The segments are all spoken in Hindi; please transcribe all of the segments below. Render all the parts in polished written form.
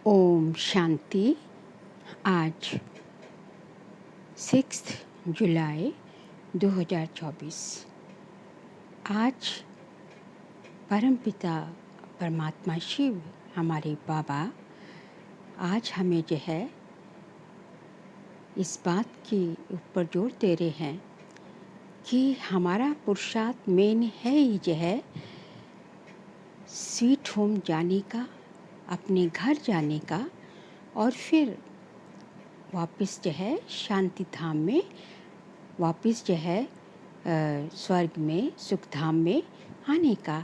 ओम शांति। आज 6 जुलाई 2024। आज परमपिता परमात्मा शिव हमारे बाबा आज हमें जो है इस बात के ऊपर जोर दे रहे हैं कि हमारा पुरुषार्थ मेन है ही जो है स्वीट होम जाने का, अपने घर जाने का और फिर वापस जो है शांति धाम में, वापस जो है स्वर्ग में, सुख धाम में आने का,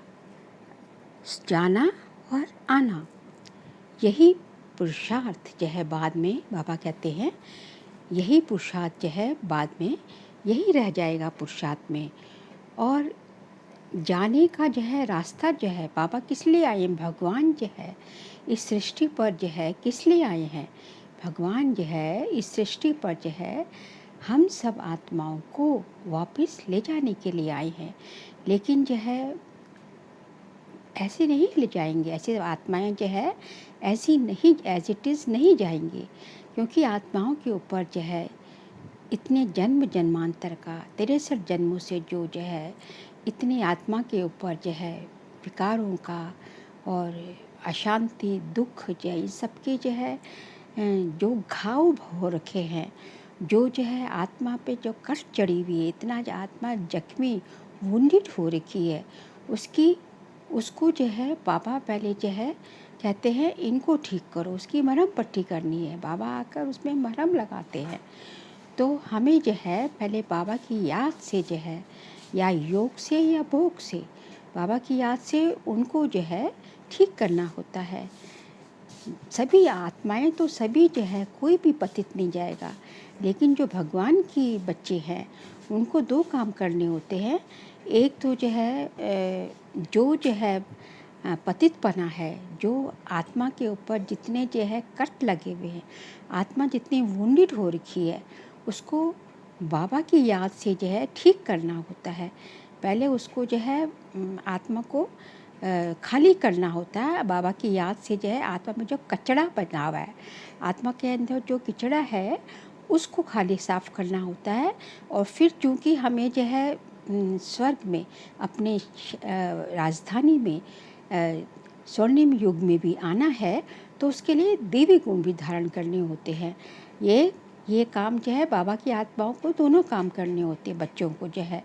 जाना और आना। यही पुरुषार्थ जो है बाद में बाबा कहते हैं, यही पुरुषार्थ जो है बाद में यही रह जाएगा पुरुषार्थ में। और जाने का जो है रास्ता जो है, बाबा किस लिए आए हैं? भगवान जो है इस सृष्टि पर जो है किस लिए आए हैं? भगवान जो है इस सृष्टि पर जो है हम सब आत्माओं को वापस ले जाने के लिए आए हैं। लेकिन जो है ऐसे नहीं ले जाएंगे, ऐसे आत्माएं जो है ऐसी नहीं, एज इट इज़ नहीं जाएंगी, क्योंकि आत्माओं के ऊपर जो है इतने जन्म जन्मांतर का 63 जन्मों से जो है इतने आत्मा के ऊपर जो है विकारों का और अशांति, दुख जो है, इन सबके जो है जो घाव हो रखे हैं, जो है आत्मा पे जो कष्ट चढ़ी हुई है, इतना जो आत्मा जख्मी वुंडेड हो रखी है, उसको जो है बाबा पहले जो है कहते हैं इनको ठीक करो, उसकी मरहम पट्टी करनी है। बाबा आकर उसमें मरहम लगाते हैं। तो हमें जो है पहले बाबा की याद से जो है, या योग से या भोग से, बाबा की याद से उनको जो है ठीक करना होता है। सभी आत्माएं तो सभी जो है कोई भी पतित नहीं जाएगा, लेकिन जो भगवान की बच्चे हैं उनको 2 काम करने होते हैं। एक तो जो है पतितपना है, जो आत्मा के ऊपर जितने जो है कट लगे हुए हैं, आत्मा जितनी वुंडेड हो रखी है, उसको बाबा की याद से जो है ठीक करना होता है। पहले उसको जो है आत्मा को खाली करना होता है। बाबा की याद से जो है आत्मा में जो कचरा बना हुआ है, आत्मा के अंदर जो कचरा है उसको खाली साफ करना होता है। और फिर चूँकि हमें जो है स्वर्ग में, अपने राजधानी में, स्वर्णिम युग में भी आना है, तो उसके लिए देवी गुण भी धारण करने होते हैं। ये काम जो है बाबा की आत्माओं को दोनों काम करने होते हैं, बच्चों को जो है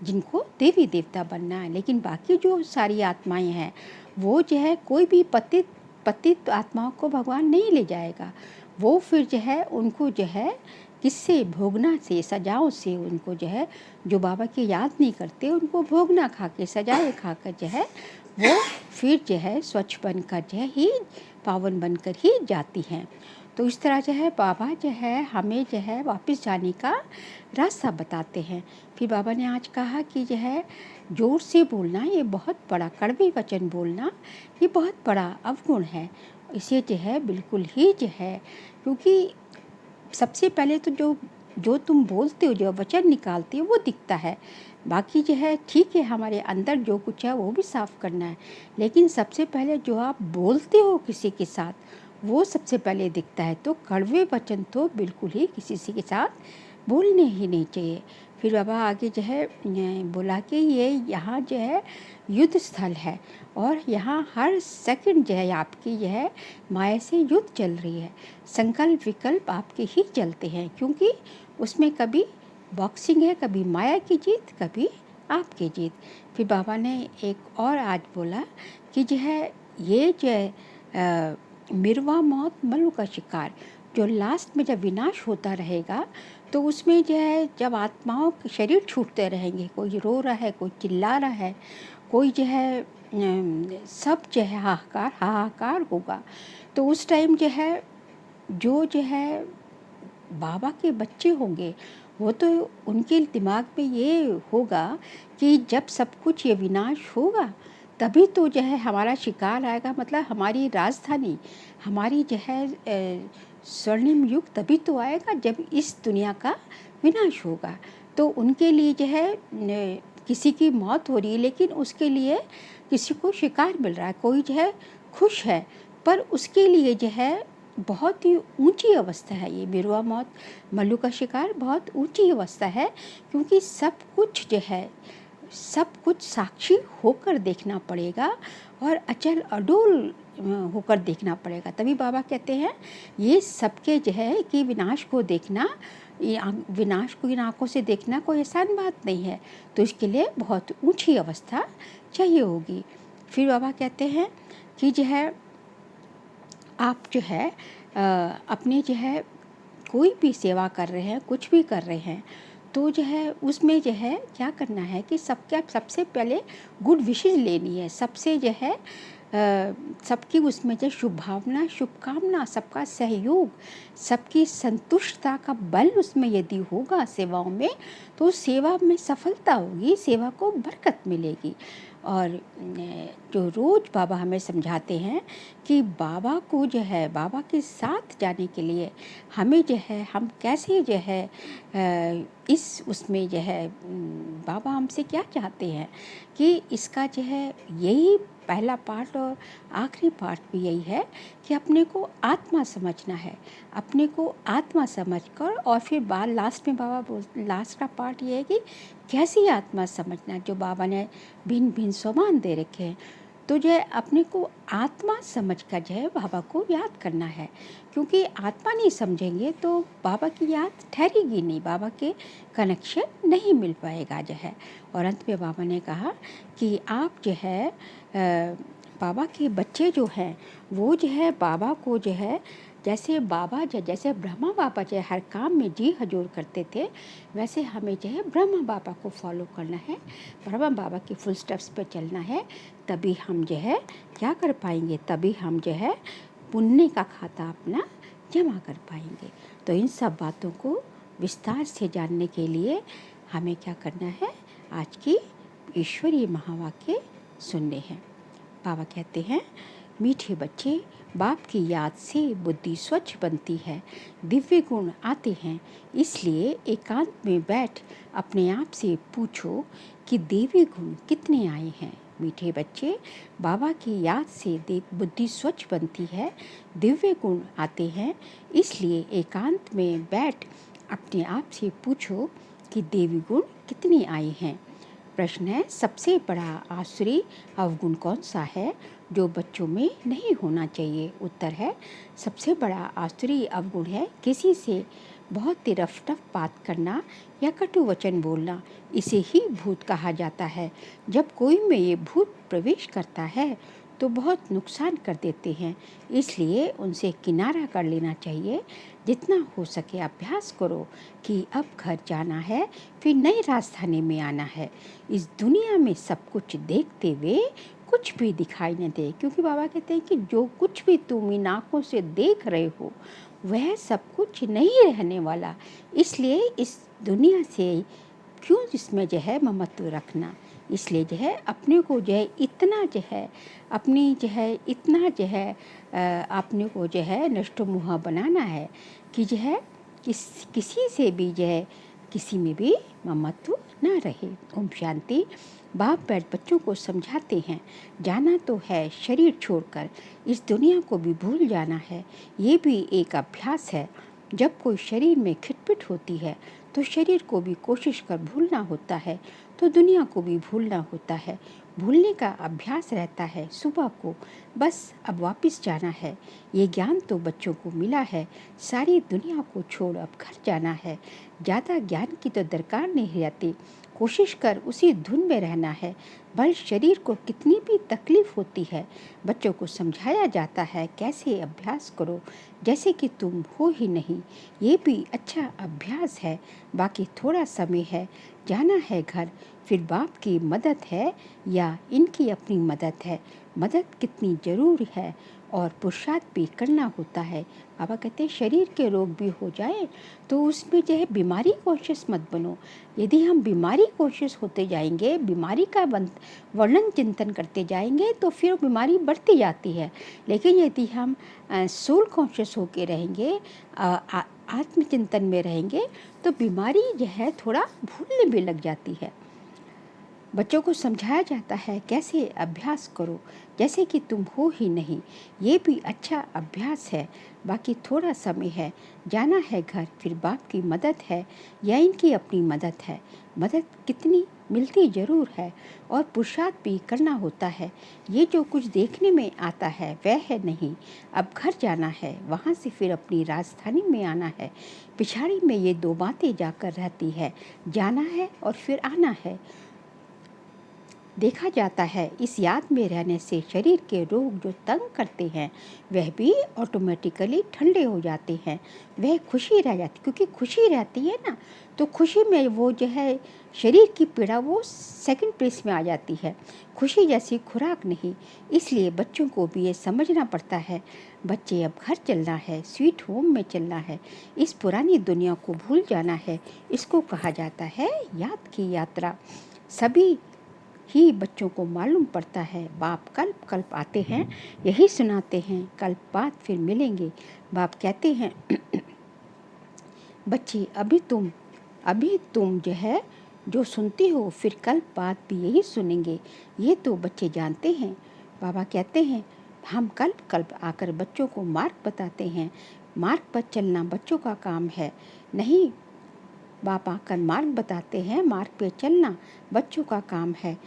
जिनको देवी देवता बनना है। लेकिन बाकी जो सारी आत्माएं हैं वो जो है कोई भी पतित आत्माओं को भगवान नहीं ले जाएगा। वो फिर जो है उनको जो है किससे भोगना से, सजाओं से उनको जो है, जो बाबा की याद नहीं करते उनको भोगना खा के, सजाए खा कर जो है वो फिर जो है स्वच्छ बनकर जो है ही पावन बनकर ही जाती हैं। तो इस तरह जो है बाबा जो है हमें जो है वापस जाने का रास्ता बताते हैं। फिर बाबा ने आज कहा कि जो है जोर से बोलना, ये बहुत बड़ा कड़वे वचन बोलना, ये बहुत बड़ा अवगुण है। इसे जो है बिल्कुल ही जो है, क्योंकि सबसे पहले तो जो तुम बोलते हो, जो वचन निकालते हो वो दिखता है। बाकी जो है ठीक है, हमारे अंदर जो कुछ है वो भी साफ करना है, लेकिन सबसे पहले जो आप बोलते हो किसी के साथ वो सबसे पहले दिखता है। तो कड़वे वचन तो बिल्कुल ही किसी के साथ बोलने ही नहीं चाहिए। फिर बाबा आगे जो है बोला कि ये यहाँ जो है युद्ध स्थल है, और यहाँ हर सेकंड जो है आपकी जो है माया से युद्ध चल रही है। संकल्प विकल्प आपके ही चलते हैं, क्योंकि उसमें कभी बॉक्सिंग है, कभी माया की जीत, कभी आपकी जीत। फिर बाबा ने एक और आज बोला कि जो है ये जो है मिरवा मौत मनु का शिकार, जो लास्ट में जब विनाश होता रहेगा तो उसमें जो है जब आत्माओं के शरीर छूटते रहेंगे, कोई रो रहा है, कोई चिल्ला रहा है, कोई जो है सब जो है हाहाकार होगा। तो उस टाइम जो है बाबा के बच्चे होंगे, वो तो उनके दिमाग में ये होगा कि जब सब कुछ ये विनाश होगा तभी तो जो है हमारा शिकार आएगा, मतलब हमारी राजधानी, हमारी जो है स्वर्णिम युग तभी तो आएगा जब इस दुनिया का विनाश होगा। तो उनके लिए जो है किसी की मौत हो रही है, लेकिन उसके लिए किसी को शिकार मिल रहा है, कोई जो है खुश है। पर उसके लिए जो है बहुत ही ऊंची अवस्था है। ये बिरवा मौत मल्लू का शिकार बहुत ऊंची अवस्था है, क्योंकि सब कुछ जो है सब कुछ साक्षी होकर देखना पड़ेगा और अचल अडोल होकर देखना पड़ेगा। तभी बाबा कहते हैं ये सबके जो है कि विनाश को देखना, विनाश को इन आँखों से देखना कोई आसान बात नहीं है, तो इसके लिए बहुत ऊंची अवस्था चाहिए होगी। फिर बाबा कहते हैं कि जो है आप जो है अपने जो है कोई भी सेवा कर रहे हैं, कुछ भी कर रहे हैं, तो जो है उसमें जो है क्या करना है कि सबसे पहले गुड विशेस लेनी है, सबसे जो है सबकी उसमें जो शुभ भावना, शुभकामना, सबका सहयोग, सबकी संतुष्टता का बल उसमें यदि होगा सेवाओं में, तो सेवा में सफलता होगी, सेवा को बरकत मिलेगी। और जो रोज़ बाबा हमें समझाते हैं कि बाबा को जो है बाबा के साथ जाने के लिए हमें जो है हम कैसे जो है इस उसमें जो है बाबा हमसे क्या चाहते हैं कि इसका जो है यही पहला पार्ट और आखिरी पार्ट भी यही है कि अपने को आत्मा समझना है, अपने को आत्मा समझकर और फिर बाद लास्ट में लास्ट का पार्ट ये है कि कैसी आत्मा समझना, जो बाबा ने भिन्न भिन्न सोमान दे रखे हैं। तो जो है अपने को आत्मा समझकर जो है बाबा को याद करना है, क्योंकि आत्मा नहीं समझेंगे तो बाबा की याद ठहरेगी नहीं, बाबा के कनेक्शन नहीं मिल पाएगा जो है। और अंत में बाबा ने कहा कि आप जो है बाबा के बच्चे जो हैं वो जो है बाबा को जो है जैसे ब्रह्मा बाबा जो है हर काम में जी हजूर करते थे, वैसे हमें जो है ब्रह्मा बाबा को फॉलो करना है, ब्रह्मा बाबा के फुल स्टेप्स पे चलना है। तभी हम जो है क्या कर पाएंगे, तभी हम जो है पुण्य का खाता अपना जमा कर पाएंगे। तो इन सब बातों को विस्तार से जानने के लिए हमें क्या करना है, आज की ईश्वरीय महावाक्य सुनने हैं। बाबा कहते हैं, मीठे बच्चे, बाप की याद से बुद्धि स्वच्छ बनती है, दिव्य गुण आते हैं। इसलिए एकांत में बैठ अपने आप से पूछो कि देवी गुण कितने आए हैं। मीठे बच्चे, बाबा की याद से बुद्धि स्वच्छ बनती है, दिव्य गुण आते हैं। इसलिए एकांत में बैठ अपने आप से पूछो कि देवी गुण कितने आए हैं। प्रश्न है, सबसे बड़ा आसुरी अवगुण कौन सा है जो बच्चों में नहीं होना चाहिए? उत्तर है, सबसे बड़ा आसुरी अवगुण है किसी से बहुत ही रफ बात करना या कटु वचन बोलना। इसे ही भूत कहा जाता है। जब कोई में ये भूत प्रवेश करता है तो बहुत नुकसान कर देते हैं, इसलिए उनसे किनारा कर लेना चाहिए। जितना हो सके अभ्यास करो कि अब घर जाना है, फिर नई राजधानी में आना है। इस दुनिया में सब कुछ देखते हुए कुछ भी दिखाई न दे, क्योंकि बाबा कहते हैं कि जो कुछ भी तुम इन आँखों से देख रहे हो वह सब कुछ नहीं रहने वाला। इसलिए इस दुनिया से क्यों इसमें जो है ममत्व रखना। इसलिए जो है अपने को जो है इतना जो है अपनी जो है इतना जो है अपने को जो है नष्ट मुहा बनाना है कि जो है किसी से भी जो है किसी में भी ममत्व ना रहे। ओम शांति। बाप बैठ बच्चों को समझाते हैं, जाना तो है शरीर छोड़कर, इस दुनिया को भी भूल जाना है। ये भी एक अभ्यास है। जब कोई शरीर में खिटपिट होती है तो शरीर को भी कोशिश कर भूलना होता है, तो दुनिया को भी भूलना होता है। भूलने का अभ्यास रहता है सुबह को, बस अब वापस जाना है। ये ज्ञान तो बच्चों को मिला है, सारी दुनिया को छोड़ अब घर जाना है। ज़्यादा ज्ञान की तो दरकार नहीं रहती, कोशिश कर उसी धुन में रहना है। भले शरीर को कितनी भी तकलीफ होती है, बच्चों को समझाया जाता है कैसे अभ्यास करो जैसे कि तुम हो ही नहीं। ये भी अच्छा अभ्यास है। बाकी थोड़ा समय है, जाना है घर, फिर बाप की मदद है या इनकी अपनी मदद है। मदद कितनी ज़रूरी है और पुरुषार्थ भी करना होता है। बाबा कहते हैं शरीर के रोग भी हो जाए तो उसमें जो है बीमारी कॉन्शियस मत बनो। यदि हम बीमारी कॉन्शियस होते जाएंगे, बीमारी का वर्णन चिंतन करते जाएंगे तो फिर बीमारी बढ़ती जाती है। लेकिन यदि हम सोल कॉन्शियस होके रहेंगे, आत्मचिंतन में रहेंगे, तो बीमारी जो है थोड़ा भूलने भी लग जाती है। बच्चों को समझाया जाता है कैसे अभ्यास करो जैसे कि तुम हो ही नहीं। ये भी अच्छा अभ्यास है। बाकी थोड़ा समय है, जाना है घर, फिर बाप की मदद है या इनकी अपनी मदद है। मदद कितनी मिलती ज़रूर है और पुरुषार्थ भी करना होता है। ये जो कुछ देखने में आता है वह है नहीं। अब घर जाना है, वहाँ से फिर अपनी राजधानी में आना है। पिछाड़ी में ये दो बातें जाकर रहती है, जाना है और फिर आना है। देखा जाता है इस याद में रहने से शरीर के रोग जो तंग करते हैं वह भी ऑटोमेटिकली ठंडे हो जाते हैं। वह खुशी रह जाती, क्योंकि खुशी रहती है ना, तो खुशी में वो जो है शरीर की पीड़ा वो सेकंड प्लेस में आ जाती है। खुशी जैसी खुराक नहीं। इसलिए बच्चों को भी ये समझना पड़ता है, बच्चे अब घर चलना है, स्वीट होम में चलना है, इस पुरानी दुनिया को भूल जाना है। इसको कहा जाता है याद की यात्रा। सभी ही बच्चों को मालूम पड़ता है। बाप कल्प कल्प आते हैं, यही सुनाते हैं, कल्प बाद फिर मिलेंगे। बाप कहते हैं बच्चे अभी तुम जो है जो सुनते हो फिर कल्प बाद भी यही सुनेंगे। ये तो बच्चे जानते हैं। बाबा कहते हैं हम कल्प कल्प आकर बच्चों को मार्ग बताते हैं। मार्ग पर चलना बच्चों का काम है। नहीं, बाप आकर मार्ग बताते हैं, मार्ग पे चलना बच्चों का काम है।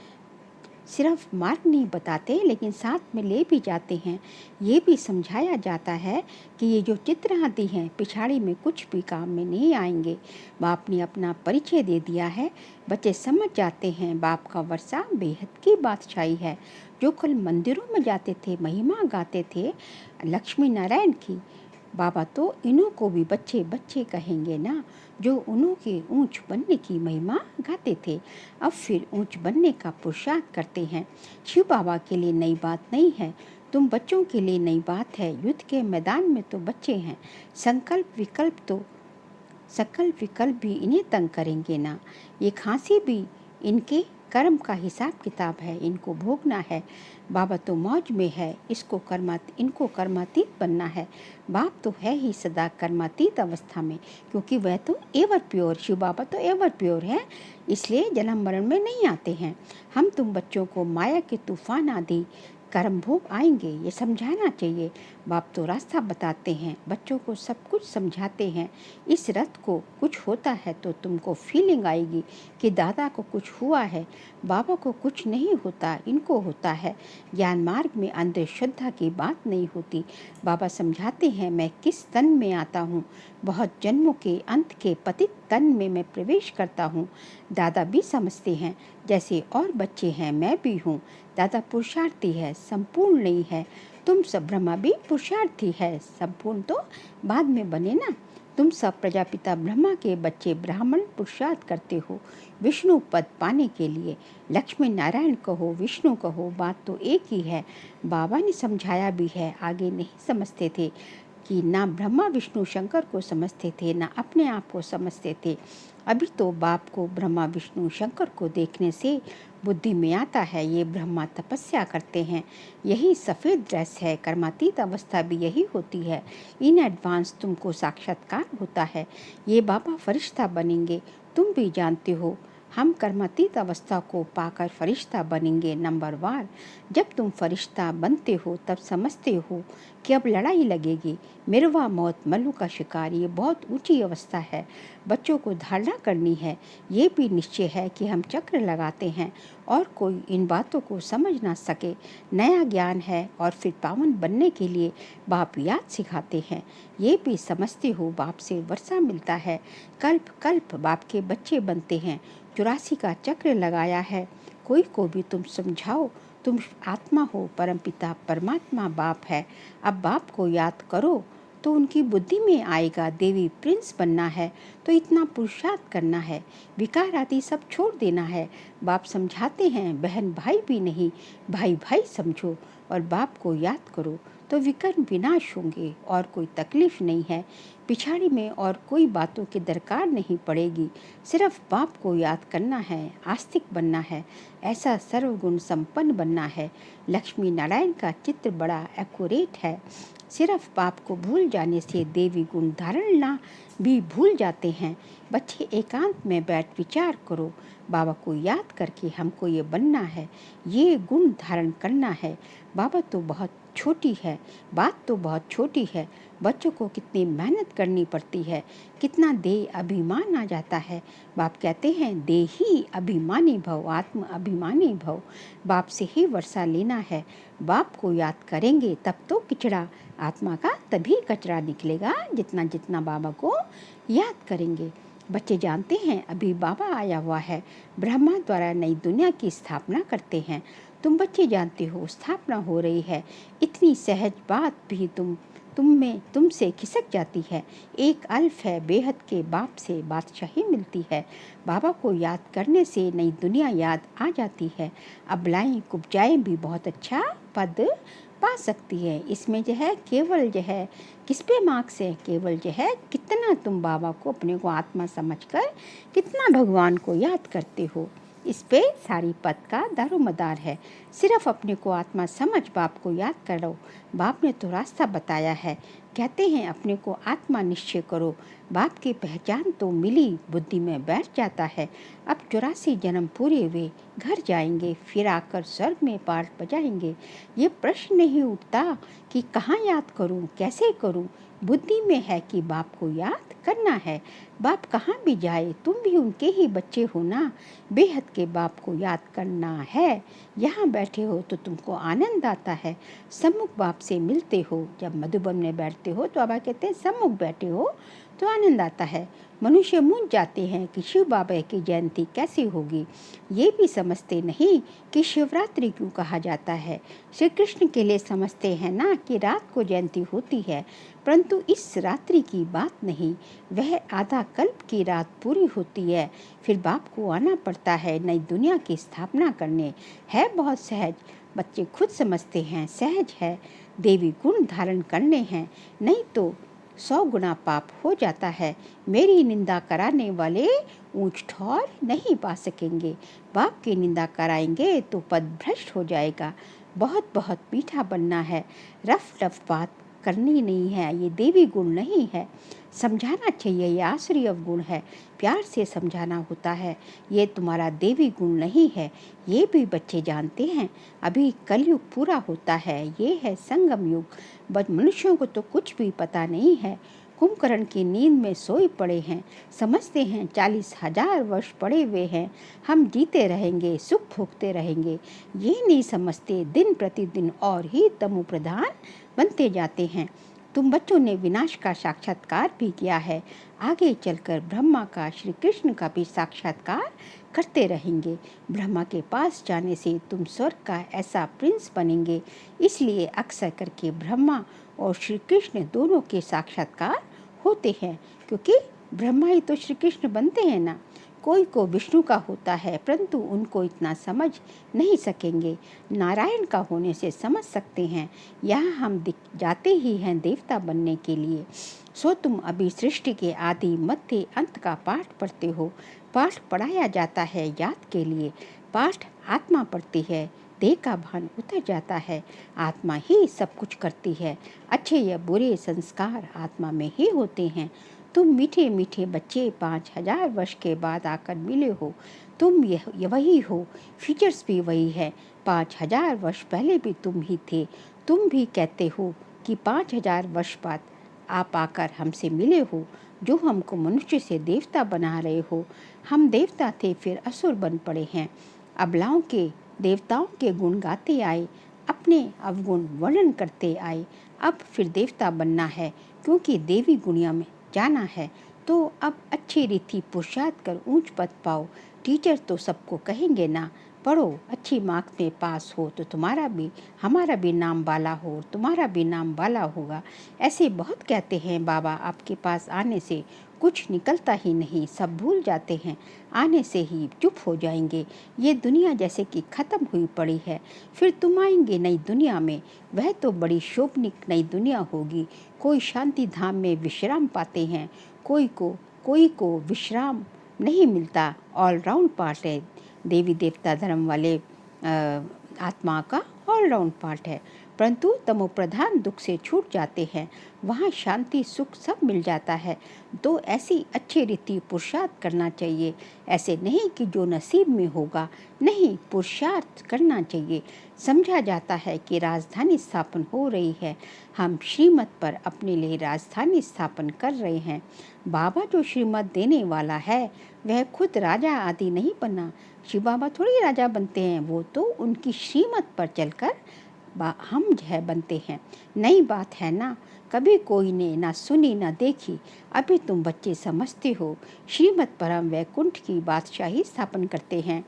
सिर्फ मार्ग नहीं बताते लेकिन साथ में ले भी जाते हैं। ये भी समझाया जाता है कि ये जो चित्र आदि हैं पिछाड़ी में कुछ भी काम में नहीं आएंगे। बाप ने अपना परिचय दे दिया है। बच्चे समझ जाते हैं बाप का वर्षा बेहद की बादशाही है। जो कल मंदिरों में जाते थे, महिमा गाते थे लक्ष्मी नारायण की, बाबा तो इन्हों को भी बच्चे बच्चे कहेंगे ना, जो उन्हों के ऊंच बनने की महिमा गाते थे, अब फिर ऊंच बनने का पुरुषार्थ करते हैं। शिव बाबा के लिए नई बात नहीं है, तुम बच्चों के लिए नई बात है। युद्ध के मैदान में तो बच्चे हैं, सकल्प विकल्प भी इन्हें तंग करेंगे ना। ये खांसी भी इनके कर्म का हिसाब किताब है, इनको भोगना है। बाबा तो मौज में है, इनको कर्मातीत बनना है। बाप तो है ही सदा कर्मातीत अवस्था में, क्योंकि वह तो एवर प्योर, शिव बाबा तो एवर प्योर है, इसलिए जन्म मरण में नहीं आते हैं। हम तुम बच्चों को माया के तूफान आदि कर्म भोग आएंगे, ये समझाना चाहिए। बाप तो रास्ता बताते हैं, बच्चों को सब कुछ समझाते हैं। इस रथ को कुछ होता है तो तुमको फीलिंग आएगी कि दादा को कुछ हुआ है। बाबा को कुछ नहीं होता, इनको होता है। ज्ञान मार्ग में अंधश्रद्धा की बात नहीं होती। बाबा समझाते हैं मैं किस तन में आता हूँ, बहुत जन्मों के अंत के पतित तन में मैं प्रवेश करता हूँ। दादा भी समझते हैं, जैसे और बच्चे हैं मैं भी हूँ। दादा पुरुषार्थी है, संपूर्ण नहीं है। तुम सब ब्रह्मा भी पुरुषार्थी है, संपूर्ण तो बाद में बने ना। तुम सब प्रजापिता ब्रह्मा के बच्चे ब्राह्मण पुरुषार्थ करते हो विष्णु पद पाने के लिए। लक्ष्मी नारायण कहो, विष्णु कहो, बात तो एक ही है। बाबा ने समझाया भी है, आगे नहीं समझते थे कि ना ब्रह्मा विष्णु शंकर को समझते थे, ना अपने आप को समझते थे। अभी तो बाप को ब्रह्मा विष्णु शंकर को देखने से बुद्धि में आता है ये ब्रह्मा तपस्या करते हैं, यही सफ़ेद ड्रेस है। कर्मातीत अवस्था भी यही होती है। इन एडवांस तुमको साक्षात्कार होता है, ये बाबा फरिश्ता बनेंगे। तुम भी जानते हो हम कर्मातीत अवस्था को पाकर फरिश्ता बनेंगे। नंबर 1, जब तुम फरिश्ता बनते हो तब समझते हो कि अब लड़ाई लगेगी। मिरवा मौत मल्लू का शिकार, ये बहुत ऊंची अवस्था है। बच्चों को धारणा करनी है। ये भी निश्चय है कि हम चक्र लगाते हैं और कोई इन बातों को समझ ना सके। नया ज्ञान है और फिर पावन बनने के लिए बाप याद सिखाते हैं। ये भी समझते हो बाप से वर्षा मिलता है, कल्प कल्प बाप के बच्चे बनते हैं। 84 का चक्र लगाया है। कोई को भी तुम समझाओ, तुम आत्मा हो, परमपिता परमात्मा बाप है। अब बाप को याद करो तो उनकी बुद्धि में आएगा देवी प्रिंस बनना है तो इतना पुरुषार्थ करना है, विकार आदि सब छोड़ देना है। बाप समझाते हैं बहन भाई भी नहीं, भाई भाई समझो और बाप को याद करो तो विकर्म विनाश होंगे और कोई तकलीफ नहीं है। पिछाड़ी में और कोई बातों की दरकार नहीं पड़ेगी, सिर्फ बाप को याद करना है, आस्तिक बनना है, ऐसा सर्वगुण संपन्न बनना है। लक्ष्मी नारायण का चित्र बड़ा एक्यूरेट है, सिर्फ बाप को भूल जाने से देवी गुण धारणा भी भूल जाते हैं। बच्चे एकांत में बैठ विचार करो, बाबा को याद करके हमको ये बनना है, ये गुण धारण करना है। बाबा तो बहुत छोटी है, बात तो बहुत छोटी है। बच्चों को कितनी मेहनत करनी पड़ती है, कितना देह अभिमान आ जाता है। बाप कहते हैं देही अभिमानी भव, आत्म अभिमानी भव। बाप से ही वर्षा लेना है। बाप को याद करेंगे तब तो किचड़ा आत्मा का तभी कचरा निकलेगा, जितना जितना बाबा को याद करेंगे। बच्चे जानते हैं अभी बाबा आया हुआ है, ब्रह्मा द्वारा नई दुनिया की स्थापना करते हैं। तुम बच्चे जानते हो स्थापना हो रही है। इतनी सहज बात भी तुमसे खिसक जाती है। एक अल्फ है, बेहद के बाप से बादशाही मिलती है। बाबा को याद करने से नई दुनिया याद आ जाती है। अबलाएं कुब्जाएं भी बहुत अच्छा पद पा सकती है। इसमें जो है केवल जो है किस पे मार्क्स है, केवल जो है कितना तुम बाबा को अपने को आत्मा समझकर कितना भगवान को याद करते हो, इस पे सारी पद का दारोमदार है। सिर्फ अपने को आत्मा समझ बाप को याद करो। बाप ने तो रास्ता बताया है। कहते हैं अपने को आत्मा निश्चय करो। बाप की पहचान तो मिली, बुद्धि में बैठ जाता है। अब 84 जन्म पूरे हुए, घर जाएंगे, फिर आकर स्वर्ग में पाठ बजाएंगे। ये प्रश्न नहीं उठता कि कहाँ याद करूँ, कैसे करूँ। बुद्धि में है कि बाप को याद करना है। बाप कहाँ भी जाए तुम भी उनके ही बच्चे हो ना। बेहद के बाप को याद करना है। यहाँ बैठे हो तो तुमको आनंद आता है। सम्मुख बाप से मिलते हो। जब मधुबन में बैठते हो तो बाबा कहते हैं सम्मुख बैठे हो तो आनंद आता है। मनुष्य मूंझ जाते हैं कि शिव बाबा की जयंती कैसे होगी। ये भी समझते नहीं कि शिवरात्रि क्यों कहा जाता है। श्री कृष्ण के लिए समझते हैं ना कि रात को जयंती होती है, परंतु इस रात्रि की बात नहीं। वह आधा कल्प की रात पूरी होती है, फिर बाप को आना पड़ता है नई दुनिया की स्थापना करने। है बहुत सहज, बच्चे खुद समझते हैं सहज है। देवी गुण धारण करने हैं, नहीं तो 100 गुना पाप हो जाता है। मेरी निंदा कराने वाले ऊंच ठौर नहीं पा सकेंगे। बाप की निंदा कराएंगे तो पद भ्रष्ट हो जाएगा। बहुत बहुत मीठा बनना है, रफ टफ बात करनी नहीं है। ये देवी गुण नहीं है, समझाना चाहिए। ये आसुरी अवगुण है, प्यार से समझाना होता है। ये तुम्हारा देवी गुण नहीं है, ये भी बच्चे जानते हैं। अभी कलयुग पूरा होता है, ये है संगम युग। बट मनुष्यों को तो कुछ भी पता नहीं है। कुंभकर्ण की नींद में सोए पड़े हैं, समझते हैं 40,000 वर्ष पड़े हुए हैं, हम जीते रहेंगे, सुख भोगते रहेंगे। ये नहीं समझते दिन प्रतिदिन और ही तमो प्रधान बनते जाते हैं। तुम बच्चों ने विनाश का साक्षात्कार भी किया है, आगे चलकर ब्रह्मा का, श्री कृष्ण का भी साक्षात्कार करते रहेंगे। ब्रह्मा के पास जाने से तुम स्वर्ग का ऐसा प्रिंस बनेंगे। इसलिए अक्सर करके ब्रह्मा और श्री कृष्ण दोनों के साक्षात्कार होते हैं, क्योंकि ब्रह्मा ही तो श्री कृष्ण बनते हैं ना। कोई को विष्णु का होता है, परंतु उनको इतना समझ नहीं सकेंगे। नारायण का होने से समझ सकते हैं। यहाँ हम जाते ही हैं देवता बनने के लिए। सो तुम अभी सृष्टि के आदि मध्य अंत का पाठ पढ़ते हो। पाठ पढ़ाया जाता है याद के लिए। पाठ आत्मा पढ़ती है, देह का भान उतर जाता है। आत्मा ही सब कुछ करती है। अच्छे या बुरे संस्कार आत्मा में ही होते हैं। तुम मीठे मीठे बच्चे 5,000 वर्ष के बाद आकर मिले हो। तुम वही हो, फीचर्स भी वही है। 5,000 वर्ष पहले भी तुम ही थे। तुम भी कहते हो कि 5,000 वर्ष बाद आप आकर हमसे मिले हो, जो हमको मनुष्य से देवता बना रहे हो। हम देवता थे, फिर असुर बन पड़े हैं। अबलाओं के देवताओं के गुण गाते आए, अपने अवगुण वर्णन करते आए। अब फिर देवता बनना है, क्योंकि देवी गुणिया में जाना है। तो अब अच्छी रीति पुरुषार्थ कर ऊंच पद पाओ। टीचर तो सबको कहेंगे ना, पढ़ो, अच्छी मार्क्स में पास हो तो तुम्हारा भी हमारा भी नाम वाला हो, तुम्हारा भी नाम वाला होगा। ऐसे बहुत कहते हैं। बाबा आपके पास आने से कुछ निकलता ही नहीं, सब भूल जाते हैं। आने से ही चुप हो जाएंगे। ये दुनिया जैसे कि ख़त्म हुई पड़ी है। फिर तुम आएंगे नई दुनिया में, वह तो बड़ी शोभनिक नई दुनिया होगी। कोई शांति धाम में विश्राम पाते हैं, कोई को विश्राम नहीं मिलता। ऑलराउंड पार्ट है देवी देवता धर्म वाले आत्मा का, ऑलराउंड पार्ट है। परंतु तमोप्रधान दुख से छूट जाते हैं, वहाँ शांति सुख सब मिल जाता है। तो ऐसी अच्छी रीति पुरुषार्थ करना चाहिए, ऐसे नहीं कि जो नसीब में होगा, नहीं, पुरुषार्थ करना चाहिए। समझा जाता है कि राजधानी स्थापन हो रही है, हम श्रीमत पर अपने लिए राजधानी स्थापन कर रहे हैं। बाबा जो श्रीमत देने वाला है वह खुद राजा आदि नहीं बना। शिव बाबा थोड़ी राजा बनते हैं, वो तो उनकी श्रीमत पर चलकर हम जो है बनते हैं। नई बात है ना, कभी कोई ने ना सुनी ना देखी, अभी तुम बच्चे समझते हो। श्रीमत पर हम वैकुंठ की बादशाही स्थापन करते हैं।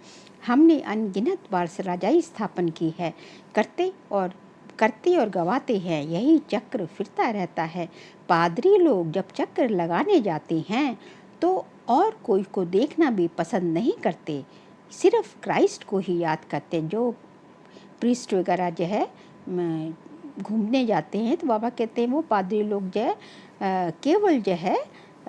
हमने अनगिनत बार राजाई स्थापन की है, करते और गवाते हैं, यही चक्र फिरता रहता है। पादरी लोग जब चक्र लगाने जाते हैं तो और कोई को देखना भी पसंद नहीं करते, सिर्फ क्राइस्ट को ही याद करते। जो प्रीस्ट वगैरह जो है घूमने जाते हैं तो बाबा कहते हैं वो पादरी लोग जो है केवल जो है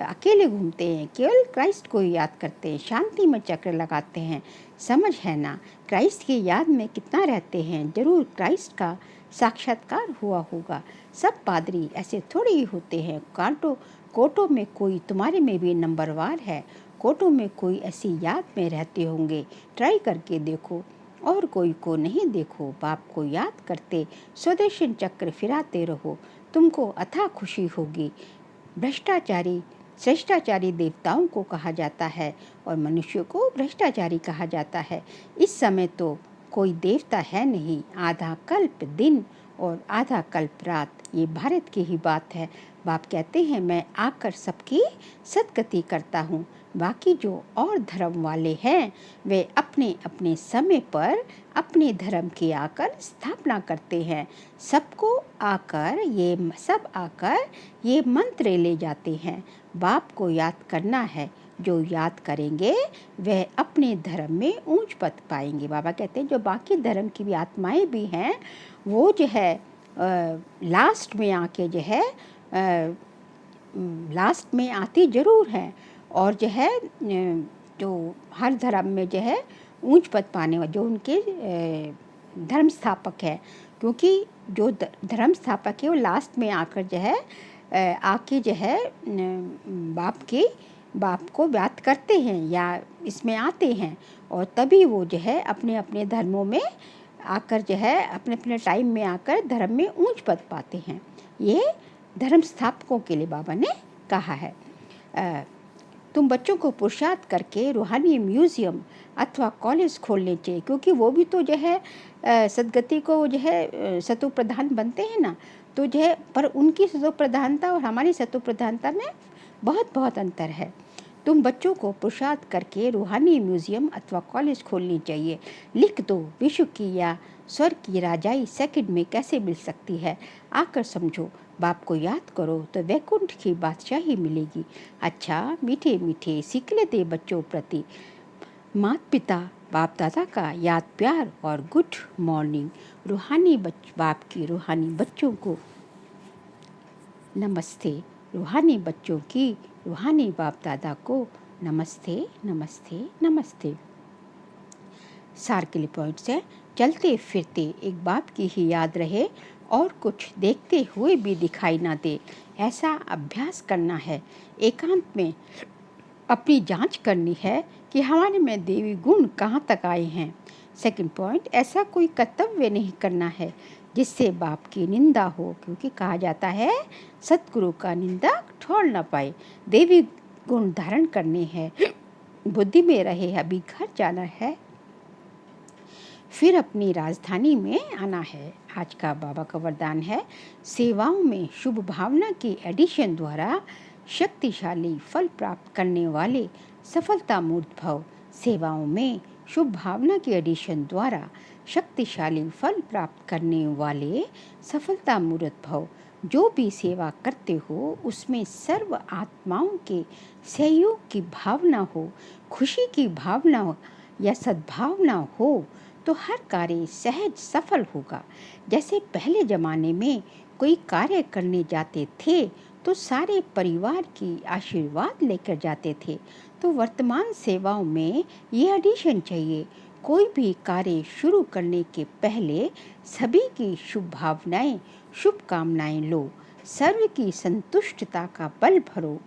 अकेले घूमते हैं, केवल क्राइस्ट को ही याद करते हैं, शांति में चक्र लगाते हैं। समझ है ना, क्राइस्ट की याद में कितना रहते हैं, जरूर क्राइस्ट का साक्षात्कार हुआ होगा। सब पादरी ऐसे थोड़ी ही होते हैं। कोटों में कोई तुम्हारे में भी नंबरवार है, कोटों में कोई ऐसी याद में रहते होंगे, ट्राई करके देखो। और कोई को नहीं देखो, बाप को याद करते स्वदर्शन चक्र फिराते रहो, तुमको अथाह खुशी होगी। श्रेष्ठाचारी देवताओं को कहा जाता है और मनुष्य को भ्रष्टाचारी कहा जाता है। इस समय तो कोई देवता है नहीं, आधा कल्प दिन और आधा कल्प रात, ये भारत की ही बात है। बाप कहते हैं मैं आकर सबकी सदगति करता हूँ। बाकी जो और धर्म वाले हैं वे अपने अपने समय पर अपने धर्म की आकर स्थापना करते हैं। सब आकर ये मंत्र ले जाते हैं। बाप को याद करना है, जो याद करेंगे वह अपने धर्म में ऊंच पद पाएंगे। बाबा कहते हैं जो बाकी धर्म की भी आत्माएं भी हैं वो जो है लास्ट में आके जो है लास्ट में आती ज़रूर हैं, और जो है जो हर धर्म में जो है ऊंच पद पाने वाले जो उनके धर्म स्थापक है, क्योंकि जो धर्म स्थापक है वो लास्ट में आकर जो है आके जो है बाप को याद करते हैं या इसमें आते हैं, और तभी वो जो है अपने अपने धर्मों में आकर जो है अपने अपने टाइम में आकर धर्म में ऊंच पद पाते हैं। ये धर्म स्थापकों के लिए बाबा ने कहा है। तुम बच्चों को पुरुषार्थ करके रूहानी म्यूज़ियम अथवा कॉलेज खोलने चाहिए, क्योंकि वो भी तो जो है सदगति को जो है सतो प्रधान बनते हैं ना, तो जो है पर उनकी सतो प्रधानता और हमारी सतो प्रधानता में बहुत बहुत अंतर है। तुम बच्चों को पुरुषार्थ करके रूहानी म्यूज़ियम अथवा कॉलेज खोलनी चाहिए। लिख दो विश्व की या स्वर्ग की राजाई सेकंड में कैसे मिल सकती है, आकर समझो। बाप को याद करो तो वैकुंठ की बादशाही मिलेगी। अच्छा मीठे मीठे सिकले दे बच्चों प्रति माता पिता बाप दादा का याद प्यार और गुड मॉर्निंग। रूहानी बाप की रूहानी बच्चों को नमस्ते, रूहानी बच्चों की रूहानी बाप दादा को नमस्ते नमस्ते नमस्ते। सार के लिए पॉइंट्स है, चलते फिरते एक बाप की ही याद रहे और कुछ देखते हुए भी दिखाई ना दे, ऐसा अभ्यास करना है। एकांत में अपनी जांच करनी है कि हमारे में देवी गुण कहाँ तक आए हैं। सेकंड पॉइंट, ऐसा कोई कर्तव्य नहीं करना है जिससे बाप की निंदा हो, क्योंकि कहा जाता है सतगुरु का निंदा ठोल न पाए। देवी गुण धारण करने हैं, बुद्धि में रहे अभी घर जाना है, फिर अपनी राजधानी में आना है। आज का बाबा का वरदान है, सेवाओं में शुभ भावना की एडिशन द्वारा शक्तिशाली फल प्राप्त करने वाले सफलता मूर्त भव। सेवाओं में शुभ भावना की एडिशन द्वारा शक्तिशाली फल प्राप्त करने वाले सफलता मूर्त भव। जो भी सेवा करते हो उसमें सर्व आत्माओं के सहयोग की भावना हो, खुशी की भावना हो या सद्भावना हो तो हर कार्य सहज सफल होगा। जैसे पहले ज़माने में कोई कार्य करने जाते थे तो सारे परिवार की आशीर्वाद लेकर जाते थे, तो वर्तमान सेवाओं में ये एडिशन चाहिए, कोई भी कार्य शुरू करने के पहले सभी की शुभ भावनाएं, शुभकामनाएं लो, सर्व की संतुष्टता का बल भरो,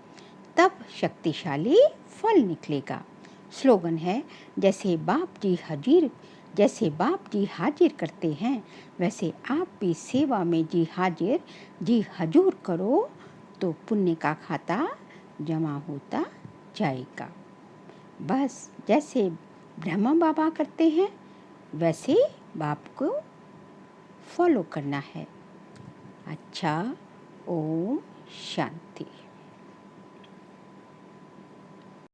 तब शक्तिशाली फल निकलेगा। स्लोगन है, जैसे बाप जी हाजिर करते हैं, वैसे आप भी सेवा में जी हजूर करो, तो पुण्य का खाता जमा होता जाएगा। बस जैसे ब्रह्मा बाबा करते हैं वैसे बाप को फॉलो करना है। अच्छा, ओम शांति।